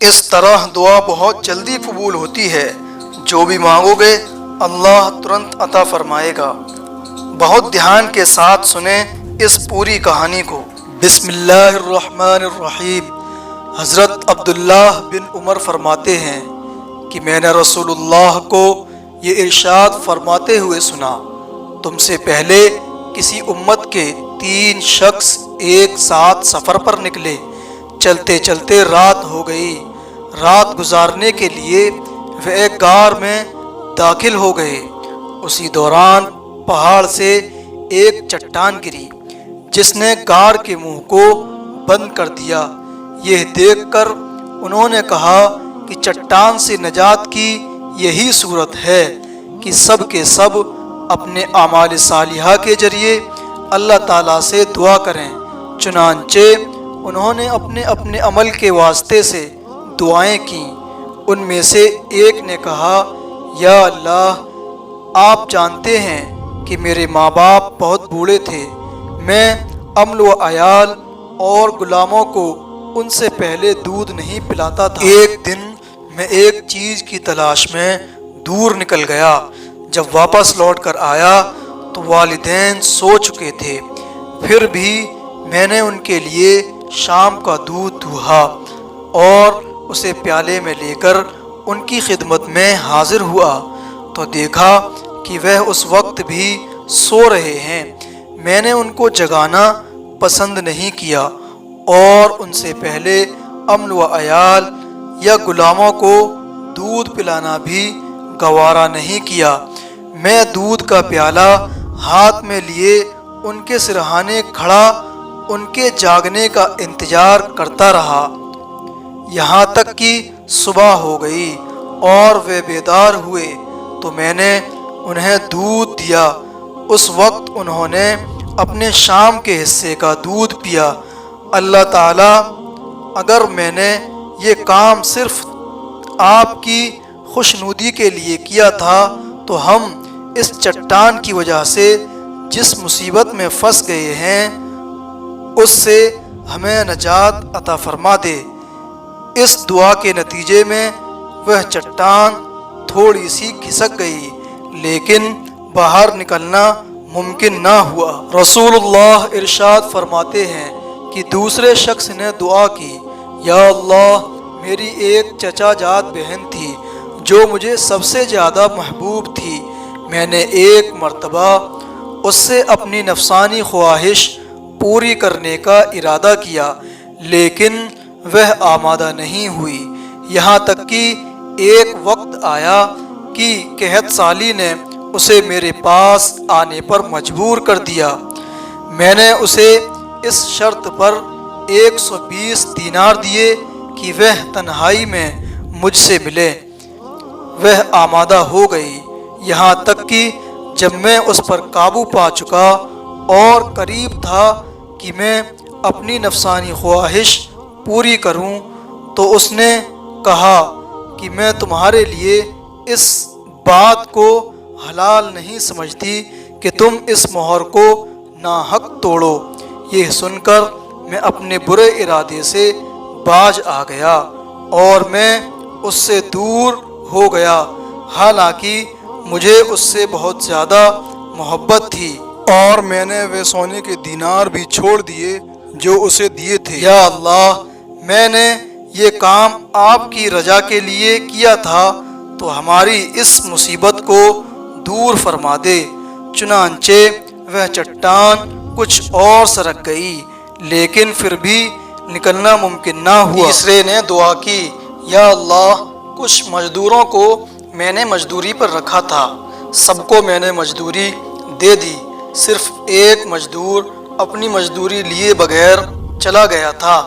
اس طرح دعا بہت جلدی قبول ہوتی ہے، جو بھی مانگو گے اللہ ترنت عطا فرمائے گا۔ بہت دھیان کے ساتھ سنیں اس پوری کہانی کو۔ بسم اللہ الرحمن الرحیم۔ حضرت عبداللہ بن عمر فرماتے ہیں کہ میں نے رسول اللہ کو یہ ارشاد فرماتے ہوئے سنا، تم سے پہلے کسی امت کے 3 شخص ایک ساتھ سفر پر نکلے، چلتے چلتے رات ہو گئی۔ رات گزارنے کے لیے وہ ایک غار میں داخل ہو گئے۔ اسی دوران پہاڑ سے ایک چٹان گری جس نے غار کے منہ کو بند کر دیا۔ یہ دیکھ کر انہوں نے کہا کہ چٹان سے نجات کی یہی صورت ہے کہ سب کے سب اپنے اعمال صالحہ کے ذریعے اللہ تعالیٰ سے دعا کریں۔ چنانچہ انہوں نے اپنے اپنے عمل کے واسطے سے دعائیں کیں۔ ان میں سے ایک نے کہا، یا اللہ، آپ جانتے ہیں کہ میرے ماں باپ بہت بوڑھے تھے، میں عمل و عیال اور غلاموں کو ان سے پہلے دودھ نہیں پلاتا تھا۔ ایک دن میں ایک چیز کی تلاش میں دور نکل گیا۔ جب واپس لوٹ کر آیا تو والدین سو چکے تھے، پھر بھی میں نے ان کے لیے شام کا دودھ دوہا اور اسے پیالے میں لے کر ان کی خدمت میں حاضر ہوا تو دیکھا کہ وہ اس وقت بھی سو رہے ہیں۔ میں نے ان کو جگانا پسند نہیں کیا اور ان سے پہلے عمل و عیال یا غلاموں کو دودھ پلانا بھی گوارا نہیں کیا۔ میں دودھ کا پیالہ ہاتھ میں لیے ان کے سرہانے کھڑا ان کے جاگنے کا انتظار کرتا رہا، یہاں تک کہ صبح ہو گئی اور وہ بیدار ہوئے تو میں نے انہیں دودھ دیا۔ اس وقت انہوں نے اپنے شام کے حصے کا دودھ پیا۔ اللہ تعالیٰ، اگر میں نے یہ کام صرف آپ کی خوشنودی کے لیے کیا تھا تو ہم اس چٹان کی وجہ سے جس مصیبت میں پھنس گئے ہیں اس سے ہمیں نجات عطا فرما دے۔ اس دعا کے نتیجے میں وہ چٹان تھوڑی سی کھسک گئی لیکن باہر نکلنا ممکن نہ ہوا۔ رسول اللہ ارشاد فرماتے ہیں کہ دوسرے شخص نے دعا کی، یا اللہ، میری ایک چچا جات بہن تھی جو مجھے سب سے زیادہ محبوب تھی۔ میں نے ایک مرتبہ اس سے اپنی نفسانی خواہش پوری کرنے کا ارادہ کیا لیکن وہ آمادہ نہیں ہوئی، یہاں تک کہ ایک وقت آیا کہ قحط سالی نے اسے میرے پاس آنے پر مجبور کر دیا۔ میں نے اسے اس شرط پر 120 دینار دیے کہ وہ تنہائی میں مجھ سے ملے۔ وہ آمادہ ہو گئی، یہاں تک کہ جب میں اس پر قابو پا چکا اور قریب تھا کہ میں اپنی نفسانی خواہش پوری کروں تو اس نے کہا کہ میں تمہارے لیے اس بات کو حلال نہیں سمجھتی کہ تم اس مہر کو ناحق توڑو۔ یہ سن کر میں اپنے برے ارادے سے باز آ گیا اور میں اس سے دور ہو گیا، حالانکہ مجھے اس سے بہت زیادہ محبت تھی اور میں نے وہ سونے کے دینار بھی چھوڑ دیے جو اسے دیے تھے۔ یا اللہ، میں نے یہ کام آپ کی رضا کے لیے کیا تھا تو ہماری اس مصیبت کو دور فرما دے۔ چنانچہ وہ چٹان کچھ اور سرک گئی لیکن پھر بھی نکلنا ممکن نہ ہوا۔ تیسرے نے دعا کی، یا اللہ، کچھ مزدوروں کو میں نے مزدوری پر رکھا تھا، سب کو میں نے مزدوری دے دی، صرف ایک مزدور اپنی مزدوری لیے بغیر چلا گیا تھا۔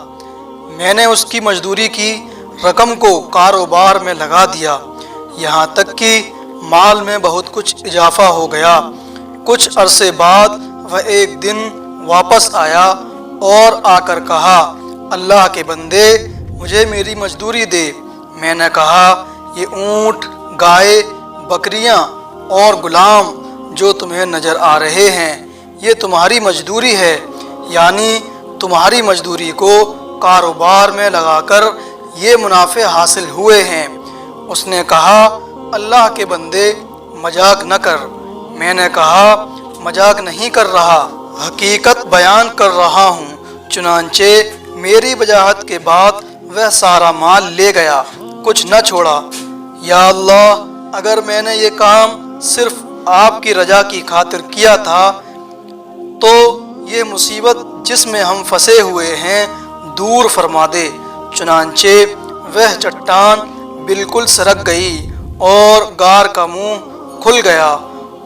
میں نے اس کی مزدوری کی رقم کو کاروبار میں لگا دیا، یہاں تک کہ مال میں بہت کچھ اضافہ ہو گیا۔ کچھ عرصے بعد وہ ایک دن واپس آیا اور آ کر کہا، اللہ کے بندے، مجھے میری مزدوری دے۔ میں نے کہا، یہ اونٹ، گائے، بکریاں اور غلام جو تمہیں نظر آ رہے ہیں یہ تمہاری مزدوری ہے، یعنی تمہاری مزدوری کو کاروبار میں لگا کر یہ منافع حاصل ہوئے ہیں۔ اس نے کہا اللہ کے بندے مذاق نہ کر۔ میں نے کہا مذاق نہیں کر رہا، حقیقت بیان کر رہا ہوں۔ چنانچہ میری وضاحت کے بعد وہ سارا مال لے گیا، کچھ نہ چھوڑا۔ یا اللہ، اگر میں نے یہ کام صرف آپ کی رضا کی خاطر کیا تھا تو یہ مصیبت جس میں ہم پھنسے ہوئے ہیں دور فرما دے۔ چنانچہ وہ چٹان بالکل سرک گئی اور غار کا منہ کھل گیا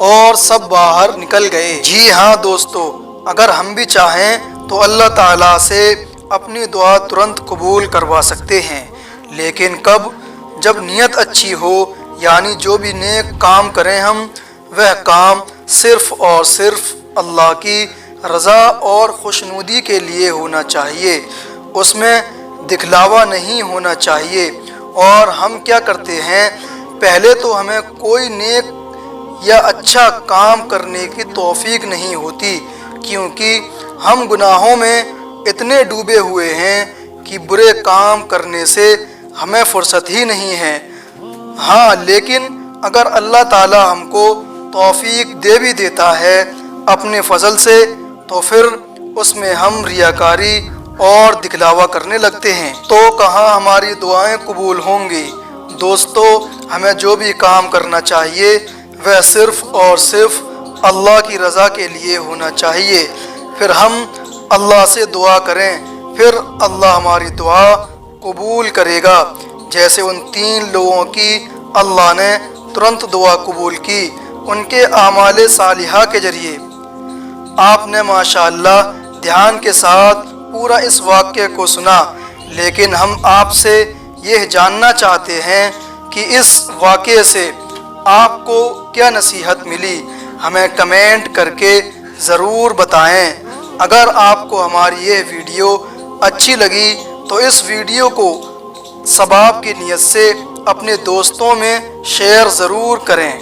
اور سب باہر نکل گئے۔ جی ہاں دوستو، اگر ہم بھی چاہیں تو اللہ تعالیٰ سے اپنی دعا ترنت قبول کروا سکتے ہیں، لیکن کب؟ جب نیت اچھی ہو، یعنی جو بھی نیک کام کریں ہم، وہ کام صرف اور صرف اللہ کی رضا اور خوشنودی کے لیے ہونا چاہیے، اس میں دکھلاوا نہیں ہونا چاہیے۔ اور ہم کیا کرتے ہیں، پہلے تو ہمیں کوئی نیک یا اچھا کام کرنے کی توفیق نہیں ہوتی، کیونکہ ہم گناہوں میں اتنے ڈوبے ہوئے ہیں کہ برے کام کرنے سے ہمیں فرصت ہی نہیں ہے۔ ہاں، لیکن اگر اللہ تعالی ہم کو توفیق دے بھی دیتا ہے اپنے فضل سے، تو پھر اس میں ہم ریاکاری اور دکھلاوا کرنے لگتے ہیں، تو کہاں ہماری دعائیں قبول ہوں گی۔ دوستو، ہمیں جو بھی کام کرنا چاہیے وہ صرف اور صرف اللہ کی رضا کے لیے ہونا چاہیے۔ پھر ہم اللہ سے دعا کریں، پھر اللہ ہماری دعا قبول کرے گا، جیسے ان 3 لوگوں کی اللہ نے ترنت دعا قبول کی ان کے اعمال صالحہ کے ذریعے۔ آپ نے ماشاءاللہ دھیان کے ساتھ پورا اس واقعے کو سنا، لیکن ہم آپ سے یہ جاننا چاہتے ہیں کہ اس واقعے سے آپ کو کیا نصیحت ملی، ہمیں کمنٹ کر کے ضرور بتائیں۔ اگر آپ کو ہماری یہ ویڈیو اچھی لگی تو اس ویڈیو کو ثواب کی نیت سے اپنے دوستوں میں شیئر ضرور کریں۔